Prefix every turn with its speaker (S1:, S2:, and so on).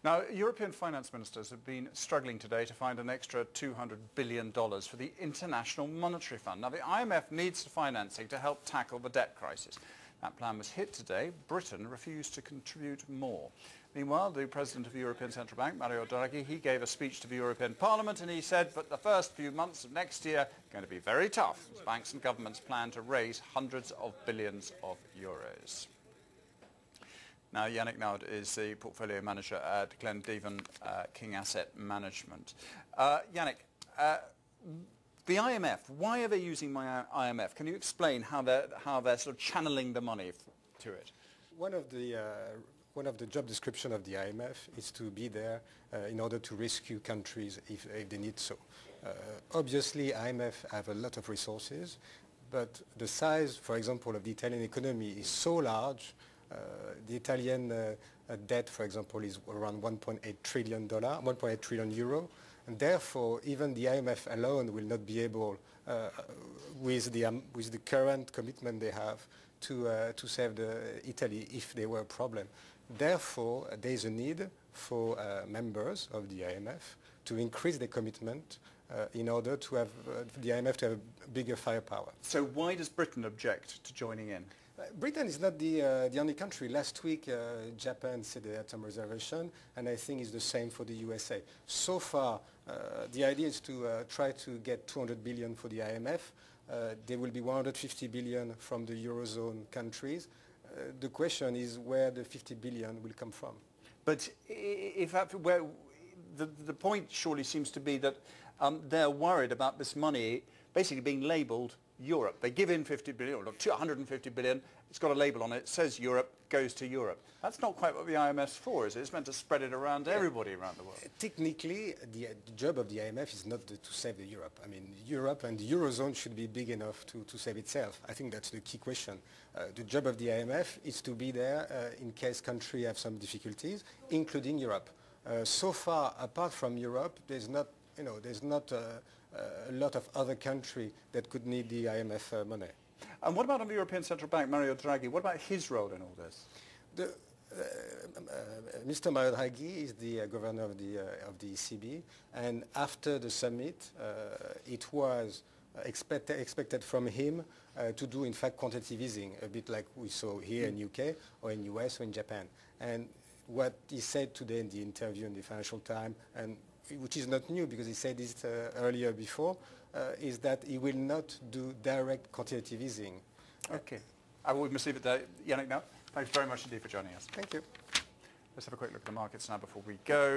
S1: Now, European finance ministers have been struggling today to find an extra $200 billion for the International Monetary Fund. Now, the IMF needs the financing to help tackle the debt crisis. That plan was hit today. Britain refused to contribute more. Meanwhile, the President of the European Central Bank, Mario Draghi, he gave a speech to the European Parliament and he said that the first few months of next year are going to be very tough as banks and governments plan to raise hundreds of billions of euros. Now, Yannick Naud is the portfolio manager at Glendevan King Asset Management. Yannick, the IMF, why are they using my IMF? Can you explain how they're sort of channeling the money to it?
S2: One of the job description of the IMF is to be there in order to rescue countries if they need so. Obviously, IMF have a lot of resources, but the size, for example, of the Italian economy is so large. The Italian debt, for example, is around $1.8 trillion euro, and therefore even the IMF alone will not be able, with the current commitment they have, to save Italy if there were a problem. Therefore, there is a need for members of the IMF to increase their commitment in order to have the IMF to have bigger firepower.
S1: So why does Britain object to joining in?
S2: Britain is not the only country. Last week, Japan said they had some reservation, and I think it's the same for the USA. So far, the idea is to try to get 200 billion for the IMF. There will be 150 billion from the Eurozone countries. The question is where the 50 billion will come from.
S1: But if the point surely seems to be that they're worried about this money basically being labelled Europe. They give in 50 billion, or 150 billion, it's got a label on it, it says Europe, goes to Europe. That's not quite what the IMF's for, is it? It's meant to spread it around to everybody around the world.
S2: Technically, the job of the IMF is not to save the Europe. I mean, Europe and the Eurozone should be big enough to save itself. I think that's the key question. The job of the IMF is to be there in case countries have some difficulties, including Europe. So far, apart from Europe, there's not a lot of other countries that could need the IMF money.
S1: And what about on the European Central Bank, Mario Draghi? What about his role in all this?
S2: Mr. Mario Draghi is the governor of the ECB, and after the summit, it was expected from him to do, in fact, quantitative easing, a bit like we saw here in UK or in US or in Japan. And what he said today in the interview in the Financial Times, and which is not new because he said this earlier before, is that he will not do direct quantitative easing.
S1: Okay. We must leave it there. Yannick Naud, thanks very much indeed for joining us.
S2: Thank you.
S1: Let's have a quick look at the markets now before we go.